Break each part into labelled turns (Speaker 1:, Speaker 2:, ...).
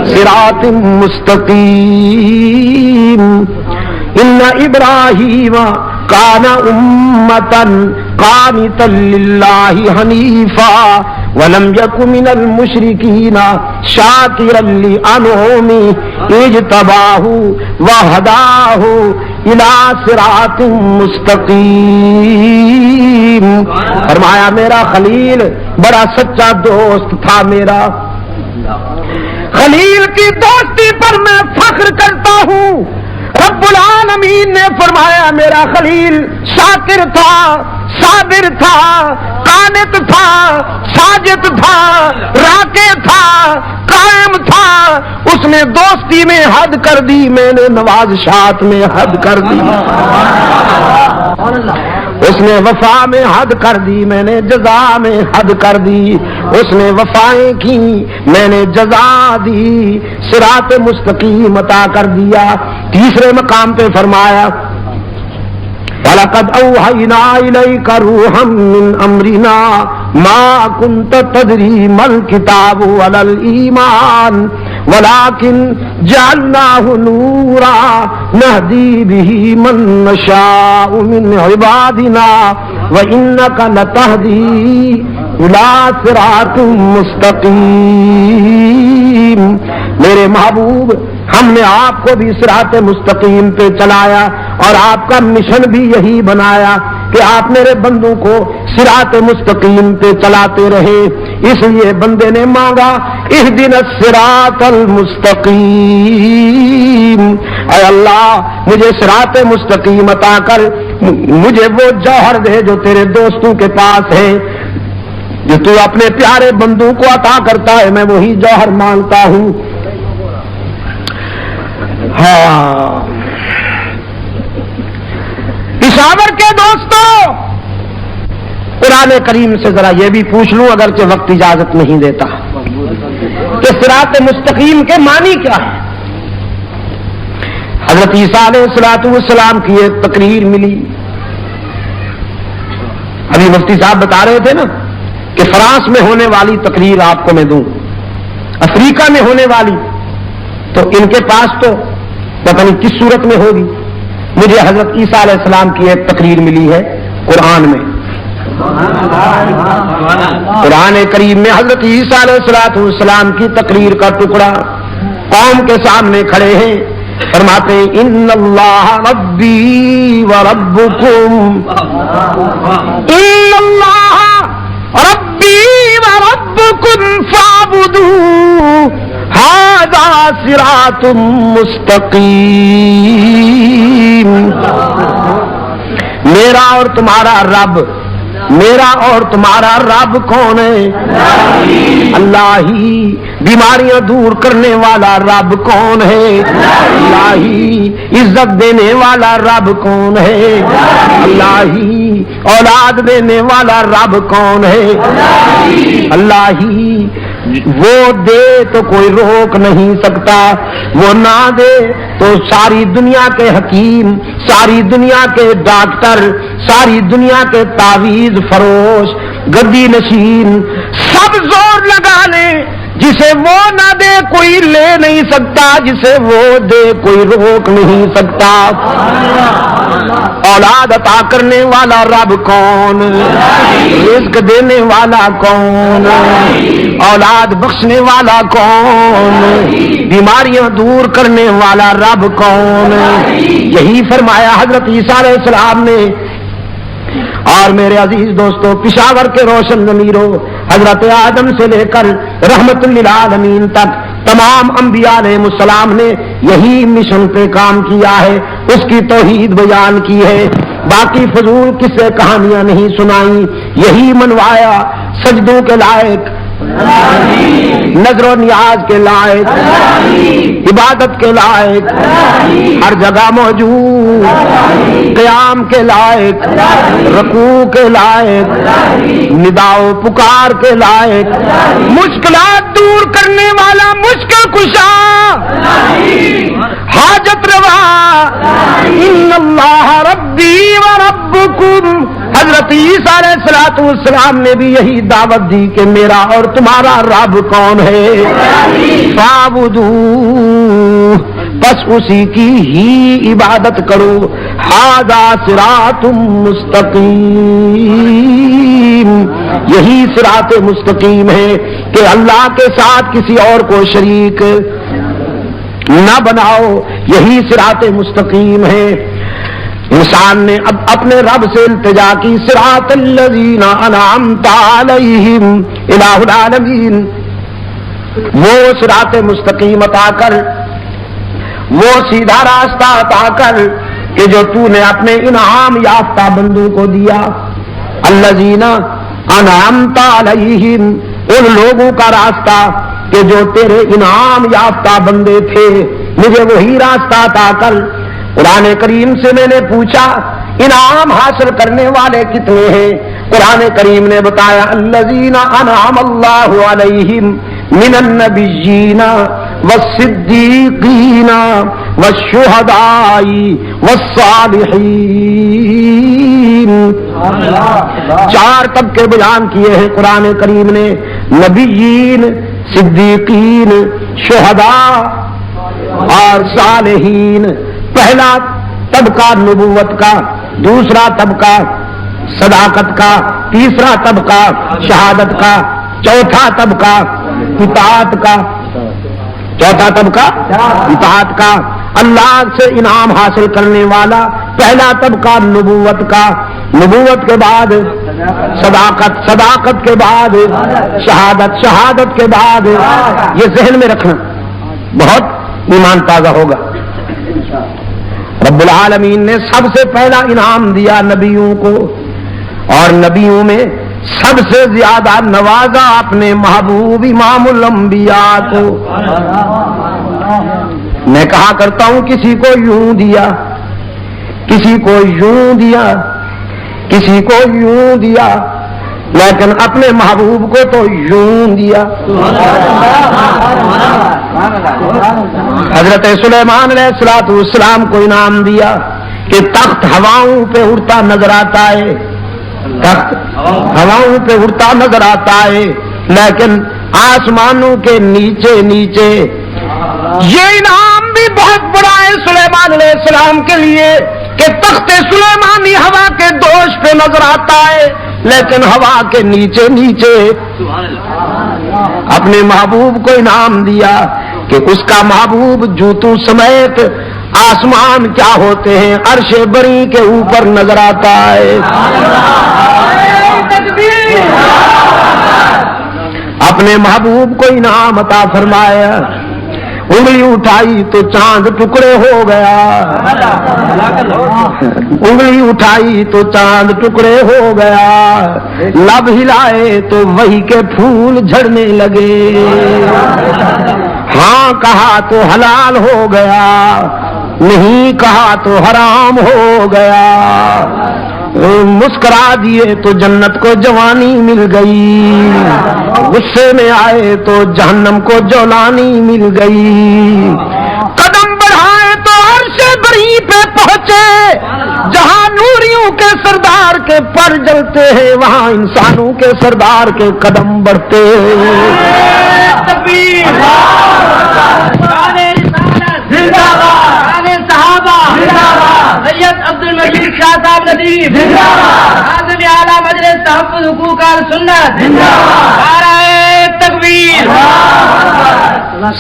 Speaker 1: صراط مستقیم ان ابراہیم کان امۃ قانتا للہ حنیفا ولم یک من المشرکین شاکرا لانعمہ اجتباہ وہداہ الی صراط مستقیم۔ فرمایا میرا خلیل بڑا سچا دوست تھا، میرا خلیل کی دوستی پر میں فخر کرتا ہوں۔ رب العالمین نے فرمایا میرا خلیل شاکر تھا، صابر تھا، قانت تھا، ساجد تھا، راکع تھا، قائم تھا۔ اس نے دوستی میں حد کر دی، میں نے نوازشات میں حد کر دی۔ اس نے وفا میں حد کر دی، میں نے جزا میں حد کر دی۔ اس نے وفائیں کی، میں نے جزا دی، صراط مستقیم عطا کر دیا۔ تیسرے مقام پہ فرمایا وَلَقَدْ أَوْحَيْنَا إِلَيْكَ رُوحًا مِّنْ أَمْرِنَا مَا كُنْتَ تَدْرِي مَا الْكِتَابُ وَلَا الْإِيمَانُ وَلَكِنْ جَعَلْنَاهُ نُورًا نَهْدِي بِهِ مَن نَّشَاءُ مِنْ عِبَادِنَا وَإِنَّكَ لَتَهْدِي إِلَى صِرَاطٍ مُّسْتَقِيمٍ۔ میرے محبوب، ہم نے آپ کو بھی صراط مستقیم پہ چلایا اور آپ کا مشن بھی یہی بنایا کہ آپ میرے بندوں کو صراط مستقیم پہ چلاتے رہے۔ اس لیے بندے نے مانگا اہدنا الصراط المستقیم، اے اللہ مجھے صراط مستقیم عطا کر، مجھے وہ جوہر دے جو تیرے دوستوں کے پاس ہے، جو تو اپنے پیارے بندوں کو عطا کرتا ہے، میں وہی جوہر مانگتا ہوں۔ ہاں پشاور کے دوستوں، قرآن کریم سے ذرا یہ بھی پوچھ لوں اگرچہ وقت اجازت نہیں دیتا کہ صراط مستقیم کے معنی کیا ہے۔ حضرت عیسیٰ علیہ السلام کی ایک تقریر ملی، ابھی مفتی صاحب بتا رہے تھے نا کہ فرانس میں ہونے والی تقریر آپ کو میں دوں، افریقہ میں ہونے والی، تو ان کے پاس تو پتہ نہیں کس صورت میں ہوگی۔ مجھے حضرت عیسیٰ علیہ السلام کی ایک تقریر ملی ہے قرآن میں، قرآن کریم میں حضرت عیسیٰ علیہ السلام کی تقریر کا ٹکڑا قوم کے سامنے کھڑے ہیں، فرماتے ہیں ان اللہ ربی و ربکم، ان اللہ ربی و ربکم فاعبدوہ ھذا صراط مستقیم۔ میرا اور تمہارا رب، میرا اور تمہارا رب کون ہے؟ اللہ ہی۔ بیماریاں دور کرنے والا رب کون ہے؟ اللہ ہی۔ عزت دینے والا رب کون ہے؟ اللہ ہی۔ اولاد دینے والا رب کون ہے؟ اللہ ہی۔ وہ دے تو کوئی روک نہیں سکتا، وہ نہ دے تو ساری دنیا کے حکیم، ساری دنیا کے ڈاکٹر، ساری دنیا کے تعویذ فروش، گدی نشین سب زور لگا لیں، جسے وہ نہ دے کوئی لے نہیں سکتا، جسے وہ دے کوئی روک نہیں سکتا۔ اولاد عطا کرنے والا رب کون؟ رزق دینے والا کون؟ اولاد بخشنے والا کون؟ بیماریاں دور کرنے والا رب کون؟ یہی فرمایا حضرت عیسیٰ علیہ السلام نے۔ اور میرے عزیز دوستو، پشاور کے روشن ضمیروں، حضرت آدم سے لے کر رحمت للعالمین تک تمام انبیاء علیہ السلام نے یہی مشن پہ کام کیا ہے، اس کی توحید بیان کی ہے، باقی فضول قصے کہانیاں نہیں سنائیں، یہی منوایا، سجدوں کے لائق، نظر و نیاز کے لائق، عبادت کے لائق، ہر جگہ موجود، قیام کے لائق، رکوع کے لائق، ندا و پکار کے لائق، مشکلات دور کرنے والا مشکل کشا، حاجت روا، ان اللہ ربی و ربکم، حضرت عیسیٰ علیہ السلام نے بھی یہی دعوت دی کہ میرا اور تمہارا رب کون ہے؟ فاعبدوہ، بس اسی کی ہی عبادت کرو. ھذا صراط مستقیم، یہی صراط مستقیم ہے کہ اللہ کے ساتھ کسی اور کو شریک نہ بناؤ، یہی صراط مستقیم ہے. انسان نے اب اپنے رب سے التجا کی، صراط الذین انعمت علیہم الہ العالمین، وہ صراط مستقیم عطا کر، وہ سیدھا راستہ عطا کر کہ جو تو نے اپنے انعام یافتہ بندوں کو دیا. الذین انعمت علیہم، ان لوگوں کا راستہ کہ جو تیرے انعام یافتہ بندے تھے، مجھے وہی راستہ عطا کر. قرآن کریم سے میں نے پوچھا انعام حاصل کرنے والے کتنے ہیں؟ قرآن کریم نے بتایا الذین انعم اللہ علیہم من النبیین والصدیقین والشہداء والصالحین. 4 طبقے بیان کیے ہیں قرآن کریم نے، نبیین، صدیقین، شہداء اور صالحین. پہلا طبقہ نبوت کا، دوسرا طبقہ صداقت کا، تیسرا طبقہ شہادت کا، چوتھا طبقہ اطاعت کا، چوتھا طبقہ اطاعت کا، اللہ سے انعام حاصل کرنے والا. پہلا طبقہ نبوت کا، نبوت کے بعد صداقت، صداقت کے بعد شہادت، شہادت کے بعد. یہ ذہن میں رکھنا، بہت ایمان تازہ ہوگا. رب العالمین نے سب سے پہلا انعام دیا نبیوں کو، اور نبیوں میں سب سے زیادہ نوازا اپنے محبوب امام الانبیاء کو. میں کہا کرتا ہوں کسی کو یوں دیا، کسی کو یوں دیا، کسی کو یوں دیا، لیکن اپنے محبوب کو تو یوں دیا. حضرت سلیمان علیہ السلام کو انعام دیا کہ تخت ہواؤں پہ اڑتا نظر آتا ہے، تخت ہواؤں پہ اڑتا نظر آتا ہے، لیکن آسمانوں کے نیچے نیچے. یہ انعام بھی بہت بڑا ہے سلیمان علیہ السلام کے لیے کہ تخت سلیمانی ہوا کے دوش پہ نظر آتا ہے، لیکن ہوا کے نیچے نیچے. اپنے محبوب کو انعام دیا کہ اس کا محبوب جوتوں سمیت آسمان کیا ہوتے ہیں عرش بری کے اوپر نظر آتا ہے. اپنے محبوب کو انعام عطا فرمایا، انگلی اٹھائی تو چاند ٹکڑے ہو گیا، انگلی اٹھائی تو چاند ٹکڑے ہو گیا، لب ہلائے تو وہی کے پھول جھڑنے لگے، ہاں کہا تو حلال ہو گیا، نہیں کہا تو حرام ہو گیا، مسکرا دیے تو جنت کو جوانی مل گئی، غصے میں آئے تو جہنم کو جولانی مل گئی، قدم بڑھائے تو عرش بری پہ پہنچے، جہاں نوریوں کے سردار کے پر جلتے ہیں وہاں انسانوں کے سردار کے قدم بڑھتے ہیں.
Speaker 2: سید عبد المجید شاہ صاحب ندیم حاضر اعلیٰ مجلس تحفظ حقوق السنت، نعرہ تکبیر.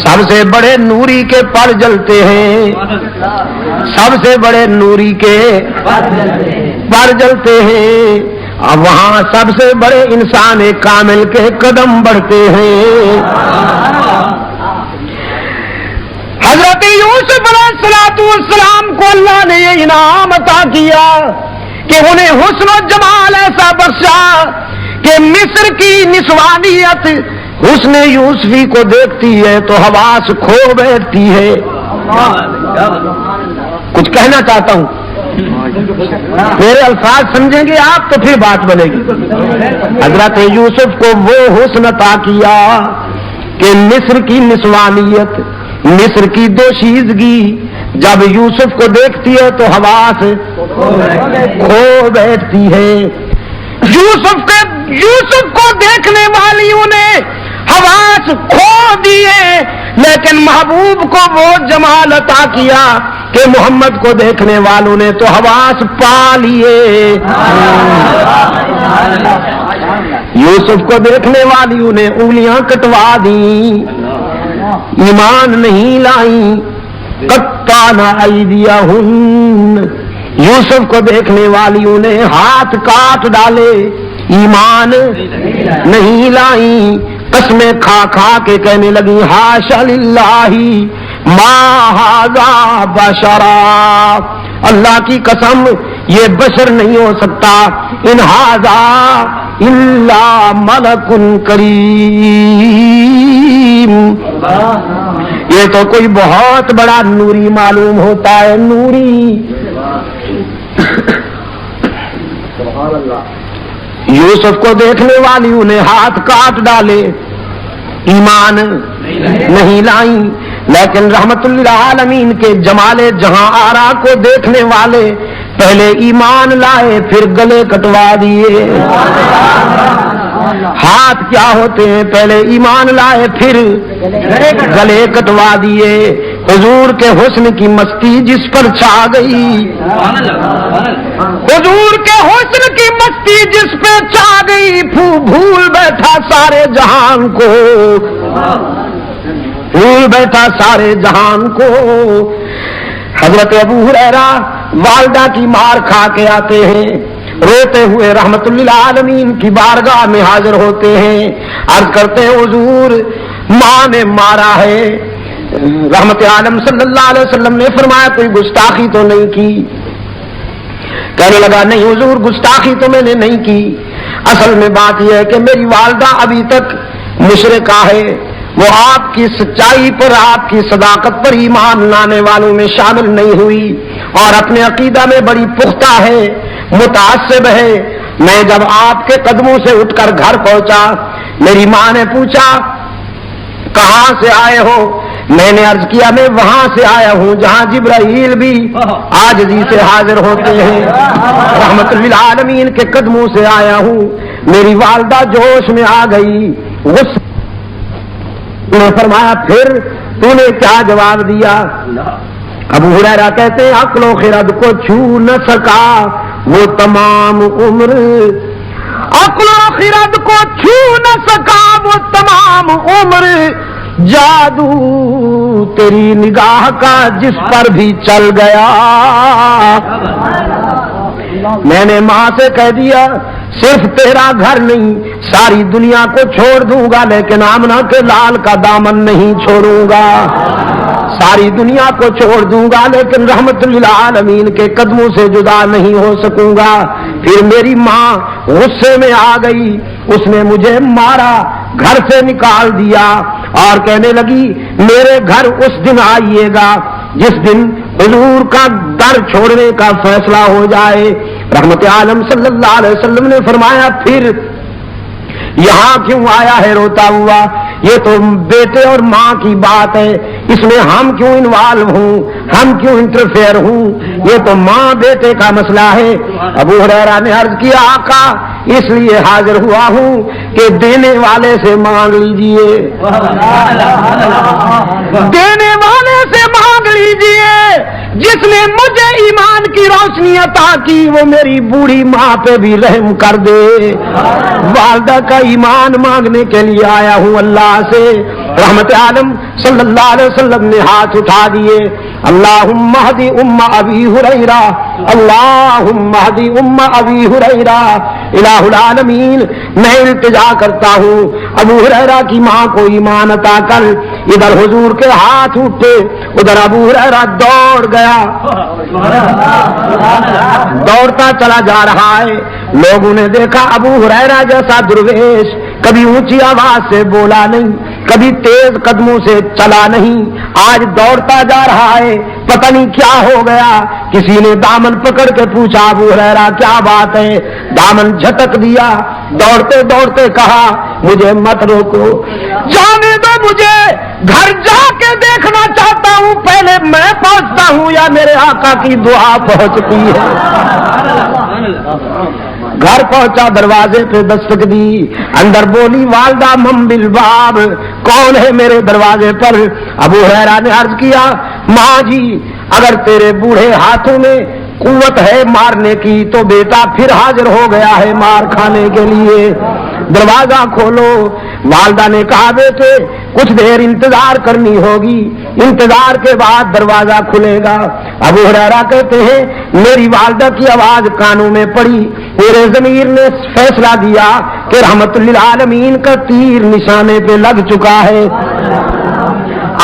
Speaker 1: سب سے بڑے نوری کے پر جلتے ہیں، سب سے بڑے نوری کے پر جلتے ہیں، اب وہاں سب سے بڑے انسان کامل کے قدم بڑھتے ہیں. حضرت یوسف علیہ السلام کو اللہ نے یہ انعام عطا کیا کہ انہیں حسن و جمال ایسا بخشا کہ مصر کی نسوانیت حسن یوسفی کو دیکھتی ہے تو حواس کھو بیٹھتی ہے. کچھ کہنا چاہتا ہوں، میرے الفاظ سمجھیں گے آپ تو پھر بات بنے گی. حضرت یوسف کو وہ حسن عطا کیا کہ مصر کی نسوانیت، مصر کی دوشیزگی جب یوسف کو دیکھتی ہے تو حواس کھو بیٹھتی ہے. یوسف کو دیکھنے والیوں نے حواس کھو دیے، لیکن محبوب کو وہ جمال عطا کیا کہ محمد کو دیکھنے والوں نے تو حواس پا لیے۔ یوسف کو دیکھنے والیوں نے انگلیاں کٹوا دیں، ایمان نہیں لائیں، قطعنا ایدیہن۔ یوسف کو دیکھنے والیوں نے ہاتھ کاٹ ڈالے، ایمان نہیں لائیں، قسمیں کھا کھا کے کہنے لگی حاشا للہ ما ھذا بشرا، اللہ کی قسم یہ بشر نہیں ہو سکتا، ان ھذا الا ملک کریم، یہ تو کوئی بہت بڑا نوری معلوم ہوتا ہے، نوری۔ یوسف کو دیکھنے والیوں نے ہاتھ کاٹ ڈالے، ایمان نہیں لائیں، لیکن رحمت للعالمین کے جمال جہاں آرا کو دیکھنے والے پہلے ایمان لائے پھر گلے کٹوا دیے۔ ہاتھ کیا ہوتے ہیں؟ پہلے ایمان لائے پھر گلے کٹوا دیے۔ حضور کے حسن کی مستی جس پر چھا گئی، حضور کے حسن کی مستی جس پہ چھا گئی، بھول بیٹھا سارے جہان کو، بھول بیٹھا سارے جہان کو۔ حضرت ابو ہریرہ والدہ کی مار کھا کے آتے ہیں، روتے ہوئے رحمت للعالمین کی بارگاہ میں حاضر ہوتے ہیں، عرض کرتے ہیں حضور ماں نے مارا ہے۔ رحمت عالم صلی اللہ علیہ وسلم نے فرمایا کوئی گستاخی تو نہیں کی؟ کہنے لگا نہیں حضور گستاخی تو میں نے نہیں کی، اصل میں بات یہ ہے کہ میری والدہ ابھی تک مشرکہ ہے، وہ آپ کی سچائی پر، آپ کی صداقت پر ایمان لانے والوں میں شامل نہیں ہوئی، اور اپنے عقیدہ میں بڑی پختہ ہے، متعصب ہے۔ میں جب آپ کے قدموں سے اٹھ کر گھر پہنچا، میری ماں نے پوچھا کہاں سے آئے ہو؟ میں نے عرض کیا میں وہاں سے آیا ہوں جہاں جبرائیل بھی عاجزی سے حاضر ہوتے ہیں، رحمت للعالمین کے قدموں سے آیا ہوں۔ میری والدہ جوش میں آ گئی، غصہ نے فرمایا پھر تو نے کیا جواب دیا؟ ابو ہریرہ کہتے ہیں عقل و خرد کو چھو نہ سکا وہ تمام عمر، عقل و خرد کو چھو نہ سکا وہ تمام عمر، جادو تیری نگاہ کا جس پر بھی چل گیا۔ میں نے ماں سے کہہ دیا صرف تیرا گھر نہیں ساری دنیا کو چھوڑ دوں گا، لیکن آمنہ کے لال کا دامن نہیں چھوڑوں گا، ساری دنیا کو چھوڑ دوں گا لیکن رحمت للعالمین کے قدموں سے جدا نہیں ہو سکوں گا۔ پھر میری ماں غصے میں آ گئی، اس نے مجھے مارا، گھر سے نکال دیا اور کہنے لگی میرے گھر اس دن آئیے گا جس دن حضور کا در چھوڑنے کا فیصلہ ہو جائے۔ رحمت عالم صلی اللہ علیہ وسلم نے فرمایا پھر یہاں کیوں آیا ہے روتا ہوا؟ یہ تو بیٹے اور ماں کی بات ہے، اس میں ہم کیوں انوالو ہوں، ہم کیوں انٹرفیئر ہوں؟ یہ تو ماں بیٹے کا مسئلہ ہے۔ ابو ہریرہ نے عرض کیا آقا اس لیے حاضر ہوا ہوں کہ دینے والے سے مانگ لیجئے، دینے والے سے مانگ لیجئے، جس نے مجھے ایمان کی روشنی عطا کی وہ میری بوڑھی ماں پہ بھی رحم کر دے۔ والدہ کا ایمان مانگنے کے لیے آیا ہوں اللہ سے۔ رحمت عالم صلی اللہ علیہ وسلم نے ہاتھ اٹھا دیے، اللہم اہدی ام ابی ہریرہ، اللہم اہدی ام ابی ہریرہ۔ الہ العالمین میں التجا کرتا ہوں ابو ہریرہ کی ماں کو ایمان عطا کر۔ ادھر حضور کے ہاتھ اٹھے، ادھر ابو ہریرہ دوڑ گیا، دوڑتا چلا جا رہا ہے۔ لوگوں نے دیکھا ابو ہریرہ جیسا درویش کبھی اونچی آواز سے بولا نہیں، کبھی تیز قدموں سے چلا نہیں، آج دوڑتا جا رہا ہے، پتہ نہیں کیا ہو گیا۔ کسی نے دامن پکڑ کے پوچھا ابو ہریرہ کیا بات ہے؟ دامن جھٹک دیا، دوڑتے دوڑتے کہا مجھے مت روکو، جانے دو، مجھے گھر جا کے دیکھنا چاہتا ہوں پہلے میں پہنچتا ہوں یا میرے آقا کی دعا پہنچتی ہے۔ گھر پہنچا، دروازے پہ دستک دی، اندر بولی والدہ من بالباب، کون ہے میرے دروازے پر؟ ابو ہریرہ نے عرض کیا ماں جی اگر تیرے بوڑھے ہاتھوں میں قوت ہے مارنے کی تو بیٹا پھر حاضر ہو گیا ہے مار کھانے کے لیے، دروازہ کھولو۔ والدہ نے کہا بیٹے کچھ دیر انتظار کرنی ہوگی، انتظار کے بعد دروازہ کھلے گا۔ ابو ہریرہ کہتے ہیں میری والدہ کی آواز کانوں میں پڑی، میرے ضمیر نے فیصلہ دیا کہ رحمت للعالمین کا تیر نشانے پہ لگ چکا ہے۔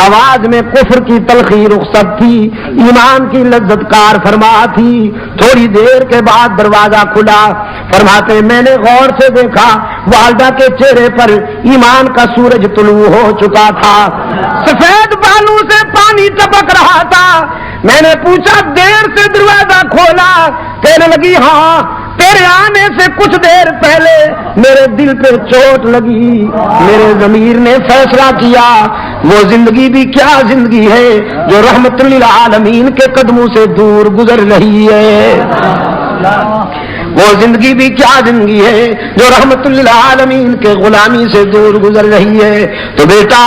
Speaker 1: آواز میں کفر کی تلخی رخصت تھی، ایمان کی لذت کار فرما تھی۔ تھوڑی دیر کے بعد دروازہ کھلا، فرماتے میں نے غور سے دیکھا والدہ کے چہرے پر ایمان کا سورج طلوع ہو چکا تھا، سفید بالوں سے پانی ٹپک رہا تھا۔ میں نے پوچھا دیر سے دروازہ کھولا؟ کہنے لگی ہاں تیرے آنے سے کچھ دیر پہلے میرے دل پہ چوٹ لگی، میرے ضمیر نے فیصلہ کیا وہ زندگی بھی کیا زندگی ہے جو رحمت للعالمین کے قدموں سے دور گزر رہی ہے، وہ زندگی بھی کیا زندگی ہے جو رحمت للعالمین کے غلامی سے دور گزر رہی ہے۔ تو بیٹا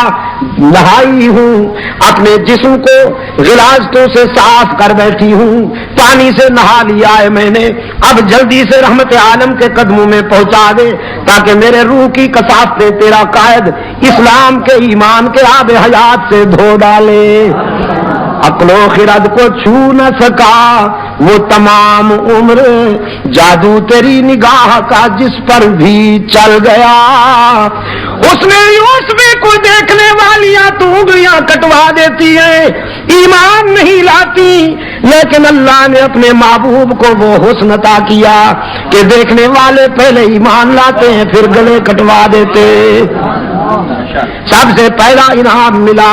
Speaker 1: نہائی ہوں، اپنے جسم کو غلاظتوں سے صاف کر بیٹھی ہوں، پانی سے نہا لیا ہے میں نے، اب جلدی سے رحمت عالم کے قدموں میں پہنچا دے تاکہ میرے روح کی کثافتیں تیرا قائد اسلام کے ایمان کے آب حیات سے دھو ڈالے۔ عقل و خرد کو چھو نہ سکا وہ تمام عمر، جادو تیری نگاہ کا جس پر بھی چل گیا، اس نے یوسف کو دیکھنے والیاں تو انگلیاں کٹوا دیتی ہیں، ایمان نہیں لاتی، لیکن اللہ نے اپنے محبوب کو وہ حسن عطا کیا کہ دیکھنے والے پہلے ایمان لاتے ہیں پھر گلے کٹوا دیتے۔ سب سے پہلا انعام ملا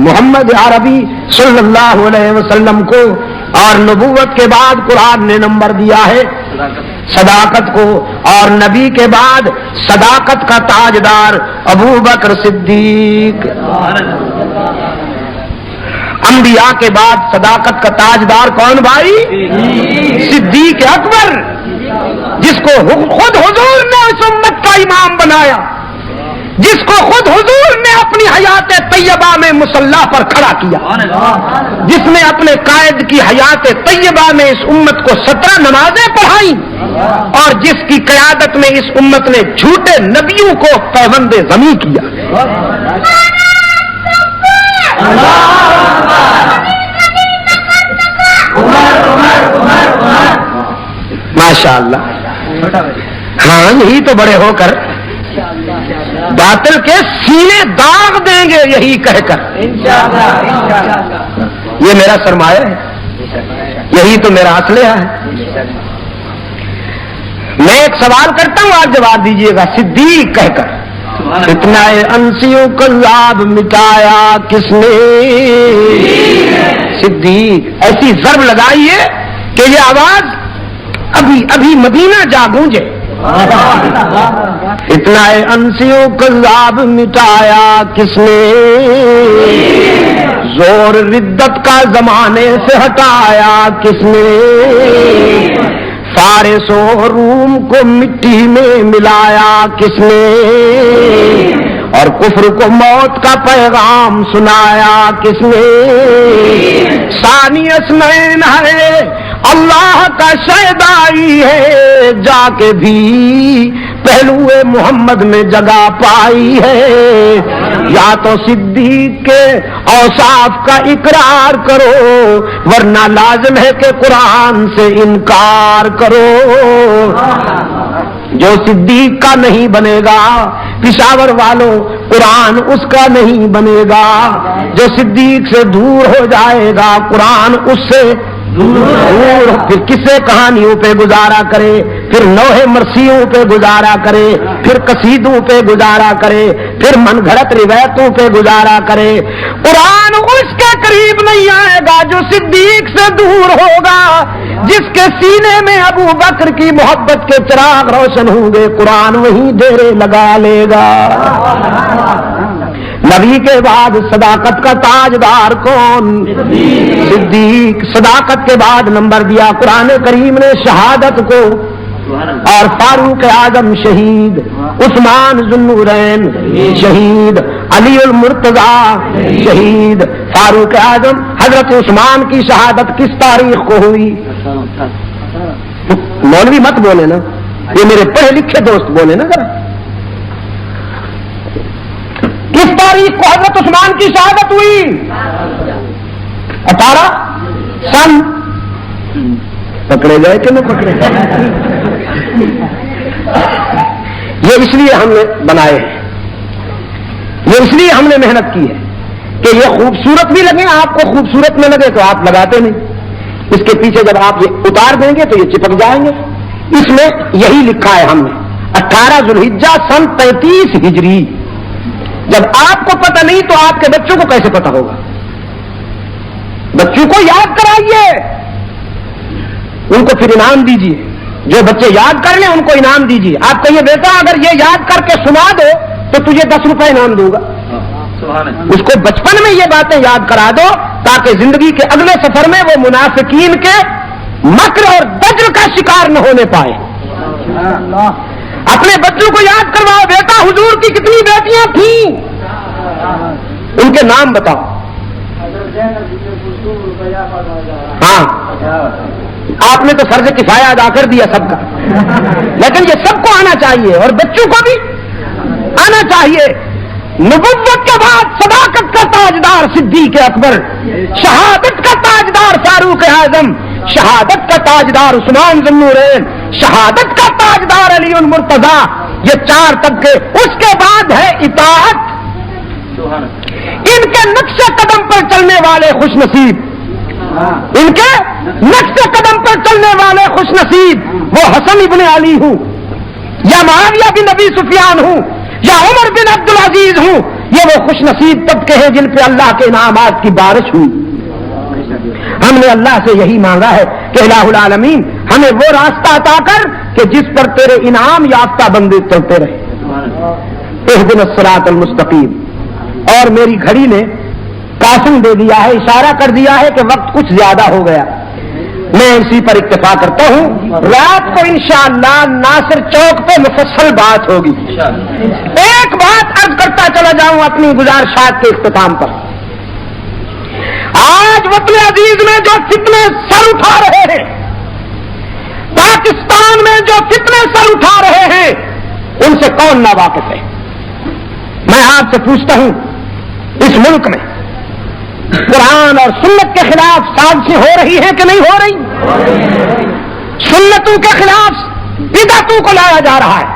Speaker 1: محمد عربی صلی اللہ علیہ وسلم کو، اور نبوت کے بعد قرآن نے نمبر دیا ہے صداقت کو، اور نبی کے بعد صداقت کا تاجدار ابو بکر صدیق، انبیاء کے بعد صداقت کا تاجدار کون بھائی؟ صدیق اکبر، جس کو خود حضور نے اس امت کا امام بنایا، جس کو خود حضور نے اپنی حیات طیبہ میں مصلی پر کھڑا کیا، جس نے اپنے قائد کی حیات طیبہ میں اس امت کو 17 نمازیں پڑھائیں، اور جس کی قیادت میں اس امت نے جھوٹے نبیوں کو پیوند ضمی کیا۔ ماشاء اللہ، ہاں یہی تو بڑے ہو کر باطل کے سینے داغ دیں گے یہی کہہ کر، یہ میرا سرمایہ ہے، یہی تو میرا اسلحہ ہے۔ میں ایک سوال کرتا ہوں آپ جواب دیجئے گا، صدیق کہہ کر اتنا انسیوں کذاب مٹایا کس نے؟ صدیق، ایسی ضرب لگائیے کہ یہ آواز ابھی ابھی مدینہ جا گونجے۔ اتنا انسیوں کذاب مٹایا کس نے؟ زور ردت کا زمانے سے ہٹایا کس نے؟ فارس و روم کو مٹی میں ملایا کس نے؟ اور کفر کو موت کا پیغام سنایا کس نے؟ ثانی اثنین ہے اللہ کا شہدائی ہے، جا کے بھی پہلو محمد میں جگہ پائی ہے، یا تو صدیق کے اوصاف کا اقرار کرو ورنہ لازم ہے کہ قرآن سے انکار کرو۔ جو صدیق کا نہیں بنے گا پشاور والوں قرآن اس کا نہیں بنے گا، جو صدیق سے دور ہو جائے گا قرآن اس سے دور، پھر کسے کہانیوں پہ گزارا کرے، پھر لوہے مرثیوں پہ گزارا کرے، پھر قصیدوں پہ گزارا کرے، پھر من گھڑت روایتوں پہ گزارا کرے، قرآن اس کے قریب نہیں آئے گا جو صدیق سے دور ہوگا، جس کے سینے میں ابو بکر کی محبت کے چراغ روشن ہوں گے قرآن وہیں ڈیرے لگا لے گا۔ نبی کے بعد صداقت کا تاجدار کون؟ صدیق۔ صداقت کے بعد نمبر دیا قرآن کریم نے شہادت کو، اور فاروق اعظم شہید، عثمان ذوالنورین شہید، علی المرتضی شہید۔ فاروق اعظم حضرت عثمان کی شہادت کس تاریخ کو ہوئی؟ مولوی مت بولے نا، یہ میرے پڑھے لکھے دوست بولے نا ذرا، کس تاریخ کو حضرت عثمان کی شہادت ہوئی؟ 18 سن۔ پکڑے گئے کہ نہ پکڑے گئے؟ یہ اس لیے ہم نے بنائے ہیں، یہ اس لیے ہم نے محنت کی ہے کہ یہ خوبصورت بھی لگے، آپ کو خوبصورت نہ لگے تو آپ لگاتے نہیں، اس کے پیچھے جب آپ یہ اتار دیں گے تو یہ چپک جائیں گے۔ اس میں یہی لکھا ہے ہم نے 18 ذوالحجہ سن 33 ہجری۔ جب آپ کو پتہ نہیں تو آپ کے بچوں کو کیسے پتہ ہوگا؟ بچوں کو یاد کرائیے، ان کو پھر انعام دیجیے، جو بچے یاد کر لیں ان کو انعام دیجیے۔ آپ کو یہ بیٹا اگر یہ یاد کر کے سنا دو تو تجھے 10 روپے انعام دوں گا۔ اس کو بچپن میں یہ باتیں یاد کرا دو تاکہ زندگی کے اگلے سفر میں وہ منافقین کے مکر اور دجل کا شکار نہ ہونے پائے۔ اپنے بچوں کو یاد کرواؤ، بیٹا حضور کی کتنی بیٹیاں تھیں، ان کے نام بتاؤ۔ ہاں، آپ نے تو فرض کفایہ ادا کر دیا سب کا، لیکن یہ سب کو آنا چاہیے اور بچوں کو بھی آنا چاہیے۔ نبوت کے بعد صداقت کا تاجدار صدیق اکبر، شہادت کا تاجدار فاروق اعظم، شہادت کا تاجدار عثمان ذوالنورین، شہادت کا تاجدار علی المرتضی، یہ 4 طبقے۔ اس کے بعد ہے اطاعت، ان کے نقش قدم پر چلنے والے خوش نصیب، ان کے نقش قدم پر چلنے والے خوش نصیب۔ وہ حسن ابن علی ہوں یا معاویہ بن ابی سفیان ہوں یا عمر بن عبد العزیز ہوں، یہ وہ خوش نصیب طبقے ہیں جن پہ اللہ کے انعامات کی بارش ہوئی۔ ہم نے اللہ سے یہی مانگا ہے کہ الہ العالمین ہمیں وہ راستہ عطا کر کہ جس پر تیرے انعام یافتہ بندے چلتے رہے۔ اہدنا الصراط المستقیم۔ اور میری گھڑی نے قاسم دے دیا ہے، اشارہ کر دیا ہے کہ وقت کچھ زیادہ ہو گیا، میں اسی پر اکتفا کرتا ہوں۔ رات کو انشاءاللہ ناصر چوک پہ مفصل بات ہوگی۔ ایک بات عرض کرتا چلا جاؤں اپنی گزارشات کے اختتام پر۔ آج وطن عزیز میں جو فتنے سر اٹھا رہے ہیں، پاکستان میں جو فتنے سر اٹھا رہے ہیں، ان سے کون ناواقف ہے؟ میں آپ سے پوچھتا ہوں، اس ملک میں قرآن اور سنت کے خلاف سازشیں ہو رہی ہیں کہ نہیں ہو رہی؟ سنتوں کے خلاف بدعتوں کو لایا جا رہا ہے،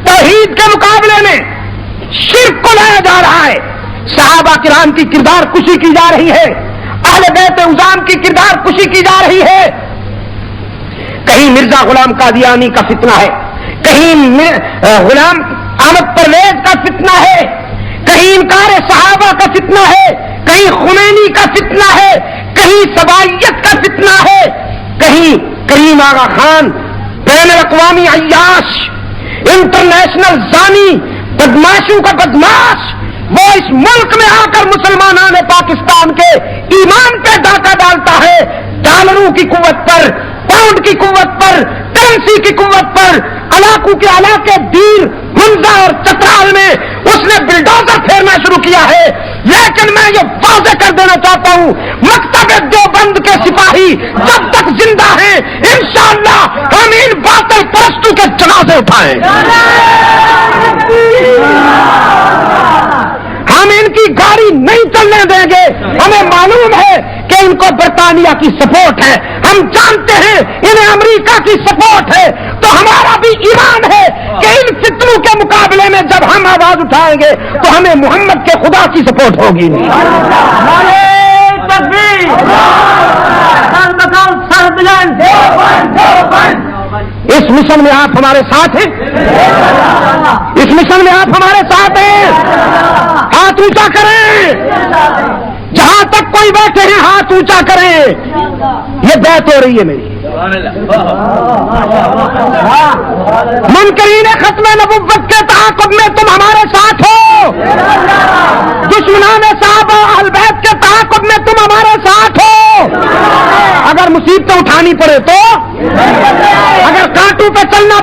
Speaker 1: توحید کے مقابلے میں شرک کو لایا جا رہا ہے، صحابہ کرام کی کردار کشی کی جا رہی ہے، اہل بیت عظام کی کردار کشی کی جا رہی ہے۔ کہیں مرزا غلام قادیانی کا فتنہ ہے، کہیں غلام احمد پرویز کا فتنہ ہے، کہیں انکار صحابہ کا فتنہ ہے، کہیں خمینی کا فتنہ ہے، کہیں سبائیت کا فتنہ ہے، کہیں کریم آغا خان بین الاقوامی عیاش، انٹرنیشنل زانی، بدماشوں کا بدماش، وہ اس ملک میں آ کر مسلمانان پاکستان کے ایمان پہ ڈاکہ ڈالتا ہے، ڈالروں کی قوت پر، پاؤنڈ کی قوت پر، کرنسی کی قوت پر، علاقوں کے علاقے دیر منزا اور چترال میں اس نے بلڈوزر پھیرنا شروع کیا ہے۔ لیکن میں یہ واضح کر دینا چاہتا ہوں، مکتب دیوبند کے سپاہی جب تک زندہ ہیں انشاءاللہ ہم ان باطل پرستوں کے جنازے اٹھائیں، ہم ان کی گاڑی نہیں چلنے دیں گے۔ ہمیں معلوم ہے کہ ان کو برطانیہ کی سپورٹ ہے، ہم جانتے ہیں انہیں امریکہ کی سپورٹ ہے، تو ہمارا بھی ایمان ہے کہ ان فتنوں کے مقابلے میں جب ہم آواز اٹھائیں گے تو ہمیں محمد کے خدا کی سپورٹ ہوگی۔ اس مشن میں آپ ہمارے ساتھ ہیں، اس مشن میں آپ ہمارے ساتھ ہیں، ہاتھ اونچا کریں، جہاں تک کوئی بیٹھے ہیں ہاتھ اونچا کریں، یہ بیعت ہو رہی ہے میری۔ منکرین ختم نبوت کے تعاقب میں تم ہمارے ساتھ ہو، دشمنان صحابہ اہل بیت کے تعاقب میں تم ہمارے ساتھ ہو۔ اگر مصیبتیں اٹھانی پڑے تو، اگر کانٹوں پہ چلنا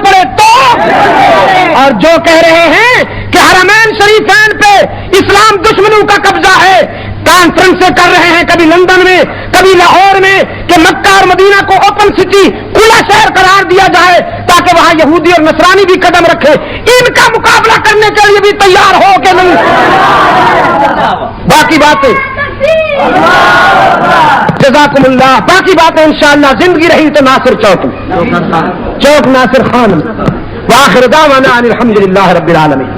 Speaker 1: اور جو کہہ رہے ہیں کہ حرمین شریفین پہ اسلام دشمنوں کا قبضہ ہے، کانفرنسیں کر رہے ہیں کبھی لندن میں کبھی لاہور میں کہ مکہ اور مدینہ کو اوپن سٹی کھلا شہر قرار دیا جائے تاکہ وہاں یہودی اور نصرانی بھی قدم رکھے، ان کا مقابلہ کرنے کے لیے بھی تیار ہو کہ نہیں؟ باقی باتیں جزاکم اللہ، باقی باتیں انشاءاللہ زندگی رہی تو ناصر چوک ناصر خان وآخر دعوانا ان الحمدللہ رب العالمین۔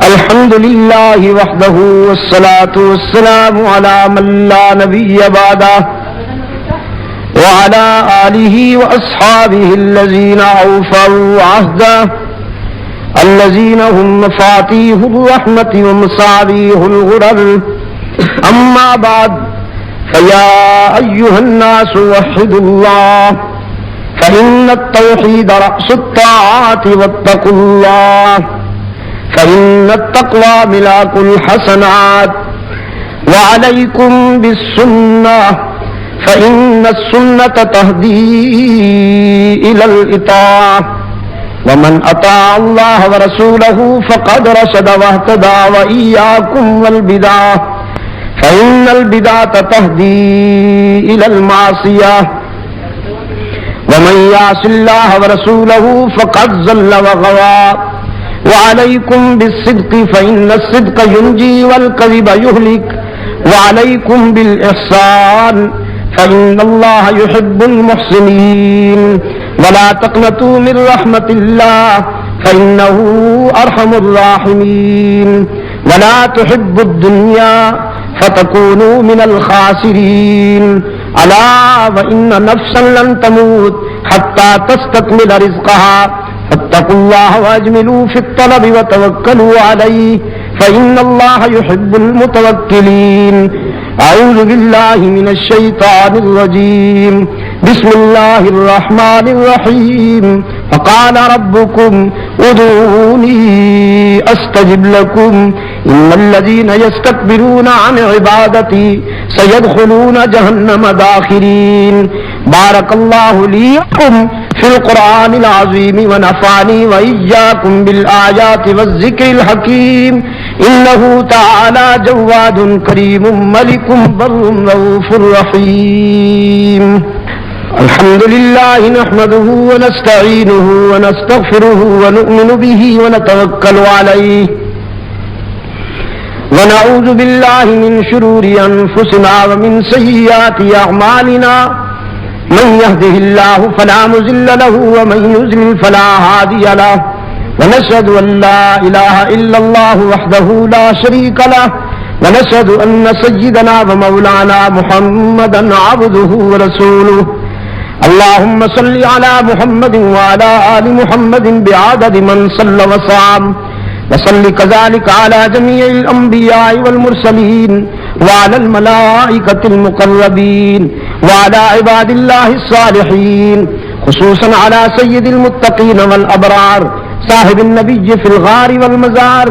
Speaker 1: الحمد للہ وحدہ والصلاة والسلام علی من لا نبی بعدہ وعلى آلہ واصحابہ الذین اوفوا عہدہ الذين هم مفاتيح الرحمة ومصابيح الغرر أما بعد فيا أيها الناس وحدوا الله فإن التوحيد رأس الطاعات واتقوا الله فإن التقوى ملاك الحسنات وعليكم بالسنة فإن السنة تهدي إلى الإطاعة ومن اطاع الله ورسوله فقد رشد واهتدى وإياكم والبدع فإن البدعة تهدي إلى المعصية ومن يعص الله ورسوله فقد ضل وغوى وعليكم بالصدق فإن الصدق ينجي والكذب يهلك وعليكم بالإحسان فإن الله يحب المحسنين ولا تقنطوا من رحمة الله فإنه أرحم الراحمين ولا تحبوا الدنيا فتكونوا من الخاسرين ألا وإن نفسا لن تموت حتى تستكمل رزقها فاتقوا الله وأجملوا في الطلب وتوكلوا عليه فإن الله يحب المتوكلين أعوذ بالله من الشيطان الرجيم بسم الله الرحمن الرحيم فقال ربكم ادعوني أستجب لكم إن الذين يستكبرون عن عبادتي سيدخلون جهنم داخرين بارك الله لي ولكم في القرآن العظيم ونفعني وإياكم بالآيات والذكر الحكيم إنه تعالى جواد كريم ملك بر رؤوف رحيم الحمد لله نحمده ونستعينه ونستغفره ونؤمن به ونتوكل عليه ونعوذ بالله من شرور أنفسنا ومن سيئات أعمالنا من يهده الله فلا مضل له ومن يضلل فلا هادي له ونشهد أن لا إله إلا الله وحده لا شريك له ونشهد أن سيدنا ومولانا محمدا عبده ورسوله اللهم صل على محمد وعلى آل محمد بعدد من صلى وصام وصل كذلك على جميع الأنبياء والمرسلين وعلى الملائكة المقربين وعلى عباد الله الصالحين خصوصا على سيد المتقين والأبرار صاحب النبي في الغار والمزار